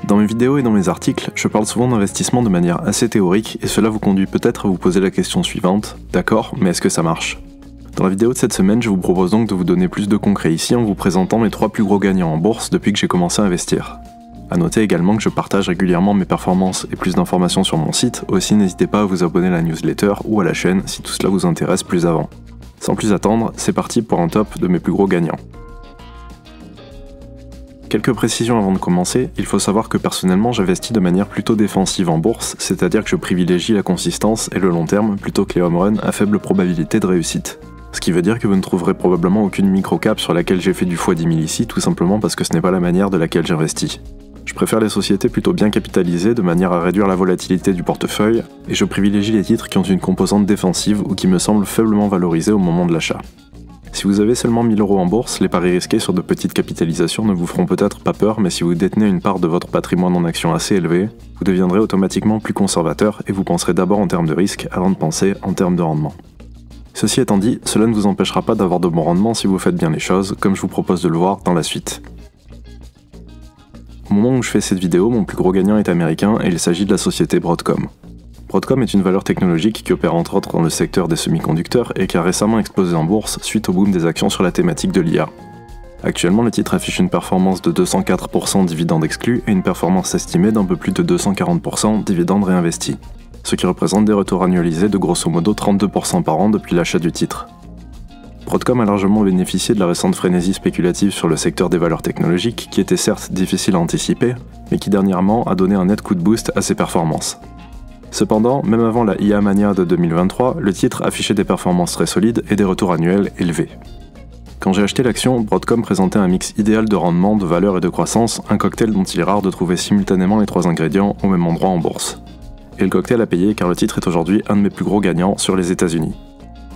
Dans mes vidéos et dans mes articles, je parle souvent d'investissement de manière assez théorique et cela vous conduit peut-être à vous poser la question suivante, d'accord, mais est-ce que ça marche ? Dans la vidéo de cette semaine, je vous propose donc de vous donner plus de concret ici en vous présentant mes 3 plus gros gagnants en bourse depuis que j'ai commencé à investir. A noter également que je partage régulièrement mes performances et plus d'informations sur mon site, aussi n'hésitez pas à vous abonner à la newsletter ou à la chaîne si tout cela vous intéresse plus avant. Sans plus attendre, c'est parti pour un top de mes plus gros gagnants. Quelques précisions avant de commencer, il faut savoir que personnellement j'investis de manière plutôt défensive en bourse, c'est-à-dire que je privilégie la consistance et le long terme plutôt que les home runs à faible probabilité de réussite. Ce qui veut dire que vous ne trouverez probablement aucune micro-cap sur laquelle j'ai fait du x10 000 ici, tout simplement parce que ce n'est pas la manière de laquelle j'investis. Je préfère les sociétés plutôt bien capitalisées de manière à réduire la volatilité du portefeuille, et je privilégie les titres qui ont une composante défensive ou qui me semblent faiblement valorisés au moment de l'achat. Si vous avez seulement 1000 € en bourse, les paris risqués sur de petites capitalisations ne vous feront peut-être pas peur, mais si vous détenez une part de votre patrimoine en actions assez élevée, vous deviendrez automatiquement plus conservateur et vous penserez d'abord en termes de risque avant de penser en termes de rendement. Ceci étant dit, cela ne vous empêchera pas d'avoir de bons rendements si vous faites bien les choses, comme je vous propose de le voir dans la suite. Au moment où je fais cette vidéo, mon plus gros gagnant est américain et il s'agit de la société Broadcom. Broadcom est une valeur technologique qui opère entre autres dans le secteur des semi-conducteurs et qui a récemment explosé en bourse suite au boom des actions sur la thématique de l'IA. Actuellement, le titre affiche une performance de 204% dividendes exclus et une performance estimée d'un peu plus de 240% dividendes réinvestis, ce qui représente des retours annualisés de grosso modo 32% par an depuis l'achat du titre. Broadcom a largement bénéficié de la récente frénésie spéculative sur le secteur des valeurs technologiques qui était certes difficile à anticiper, mais qui dernièrement a donné un net coup de boost à ses performances. Cependant, même avant la IA Mania de 2023, le titre affichait des performances très solides et des retours annuels élevés. Quand j'ai acheté l'action, Broadcom présentait un mix idéal de rendement, de valeur et de croissance, un cocktail dont il est rare de trouver simultanément les 3 ingrédients au même endroit en bourse. Et le cocktail a payé car le titre est aujourd'hui un de mes plus gros gagnants sur les États-Unis.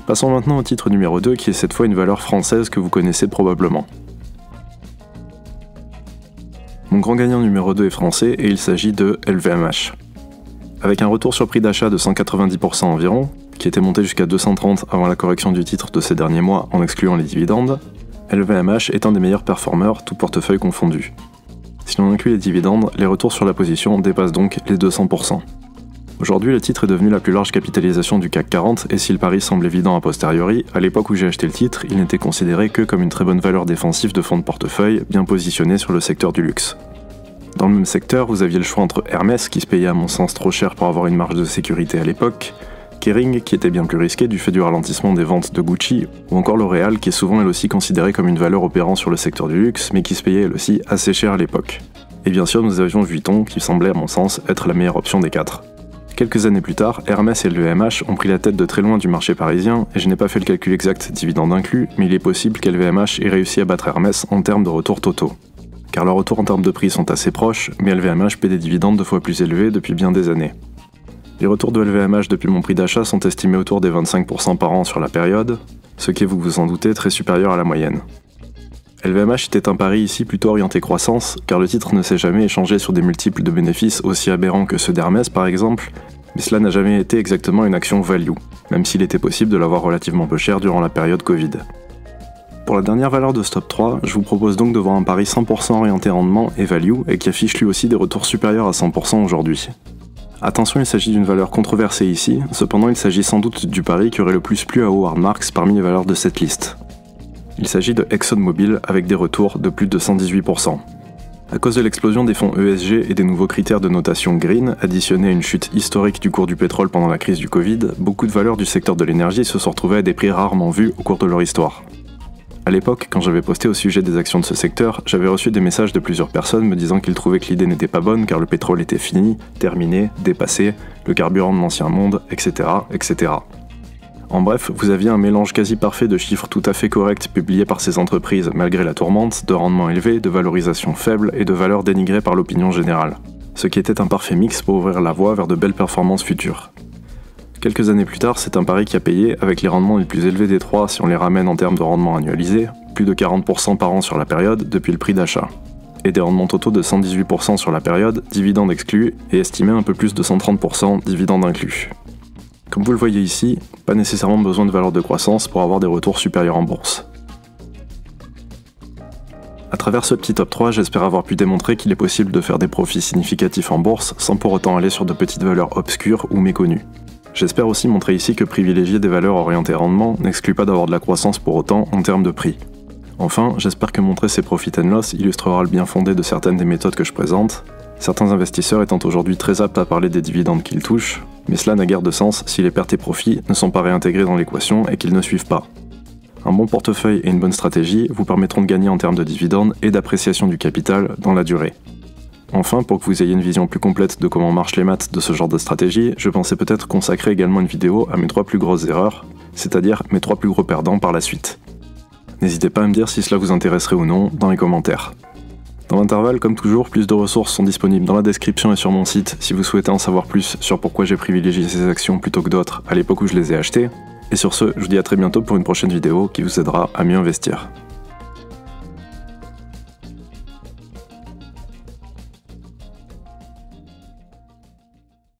Passons maintenant au titre numéro 2 qui est cette fois une valeur française que vous connaissez probablement. Mon grand gagnant numéro 2 est français et il s'agit de LVMH. Avec un retour sur prix d'achat de 190% environ, qui était monté jusqu'à 230 avant la correction du titre de ces derniers mois en excluant les dividendes, LVMH est un des meilleurs performeurs, tout portefeuille confondu. Si l'on inclut les dividendes, les retours sur la position dépassent donc les 200%. Aujourd'hui, le titre est devenu la plus large capitalisation du CAC 40 et si le pari semble évident a posteriori, à l'époque où j'ai acheté le titre, il n'était considéré que comme une très bonne valeur défensive de fonds de portefeuille bien positionné sur le secteur du luxe. Dans le même secteur, vous aviez le choix entre Hermès, qui se payait à mon sens trop cher pour avoir une marge de sécurité à l'époque, Kering, qui était bien plus risqué du fait du ralentissement des ventes de Gucci, ou encore L'Oréal, qui est souvent elle aussi considérée comme une valeur opérant sur le secteur du luxe, mais qui se payait elle aussi assez cher à l'époque. Et bien sûr, nous avions Vuitton, qui semblait à mon sens être la meilleure option des 4. Quelques années plus tard, Hermès et LVMH ont pris la tête de très loin du marché parisien, et je n'ai pas fait le calcul exact dividende inclus, mais il est possible qu'LVMH ait réussi à battre Hermès en termes de retours totaux. Car leurs retours en termes de prix sont assez proches, mais LVMH paie des dividendes 2 fois plus élevés depuis bien des années. Les retours de LVMH depuis mon prix d'achat sont estimés autour des 25% par an sur la période, ce qui est, vous vous en doutez, très supérieur à la moyenne. LVMH était un pari ici plutôt orienté croissance, car le titre ne s'est jamais échangé sur des multiples de bénéfices aussi aberrants que ceux d'Hermès par exemple, mais cela n'a jamais été exactement une action value, même s'il était possible de l'avoir relativement peu cher durant la période Covid. Pour la dernière valeur de ce top 3, je vous propose donc de voir un pari 100% orienté rendement et value et qui affiche lui aussi des retours supérieurs à 100% aujourd'hui. Attention, il s'agit d'une valeur controversée ici, cependant il s'agit sans doute du pari qui aurait le plus plu à Howard Marks parmi les valeurs de cette liste. Il s'agit de ExxonMobil avec des retours de plus de 118%. À cause de l'explosion des fonds ESG et des nouveaux critères de notation green, additionnés à une chute historique du cours du pétrole pendant la crise du Covid, beaucoup de valeurs du secteur de l'énergie se sont retrouvées à des prix rarement vus au cours de leur histoire. À l'époque, quand j'avais posté au sujet des actions de ce secteur, j'avais reçu des messages de plusieurs personnes me disant qu'ils trouvaient que l'idée n'était pas bonne car le pétrole était fini, terminé, dépassé, le carburant de l'ancien monde, etc., etc. En bref, vous aviez un mélange quasi parfait de chiffres tout à fait corrects publiés par ces entreprises malgré la tourmente, de rendements élevés, de valorisation faible et de valeurs dénigrées par l'opinion générale. Ce qui était un parfait mix pour ouvrir la voie vers de belles performances futures. Quelques années plus tard, c'est un pari qui a payé avec les rendements les plus élevés des 3 si on les ramène en termes de rendement annualisé, plus de 40% par an sur la période depuis le prix d'achat, et des rendements totaux de 118% sur la période, dividendes exclus, et estimés un peu plus de 130% dividendes inclus. Comme vous le voyez ici, pas nécessairement besoin de valeur de croissance pour avoir des retours supérieurs en bourse. À travers ce petit top 3, j'espère avoir pu démontrer qu'il est possible de faire des profits significatifs en bourse sans pour autant aller sur de petites valeurs obscures ou méconnues. J'espère aussi montrer ici que privilégier des valeurs orientées rendement n'exclut pas d'avoir de la croissance pour autant en termes de prix. Enfin, j'espère que montrer ces profit and loss illustrera le bien fondé de certaines des méthodes que je présente, certains investisseurs étant aujourd'hui très aptes à parler des dividendes qu'ils touchent, mais cela n'a guère de sens si les pertes et profits ne sont pas réintégrés dans l'équation et qu'ils ne suivent pas. Un bon portefeuille et une bonne stratégie vous permettront de gagner en termes de dividendes et d'appréciation du capital dans la durée. Enfin, pour que vous ayez une vision plus complète de comment marchent les maths de ce genre de stratégie, je pensais peut-être consacrer également une vidéo à mes 3 plus grosses erreurs, c'est-à-dire mes 3 plus gros perdants par la suite. N'hésitez pas à me dire si cela vous intéresserait ou non dans les commentaires. Dans l'intervalle, comme toujours, plus de ressources sont disponibles dans la description et sur mon site si vous souhaitez en savoir plus sur pourquoi j'ai privilégié ces actions plutôt que d'autres à l'époque où je les ai achetées. Et sur ce, je vous dis à très bientôt pour une prochaine vidéo qui vous aidera à mieux investir.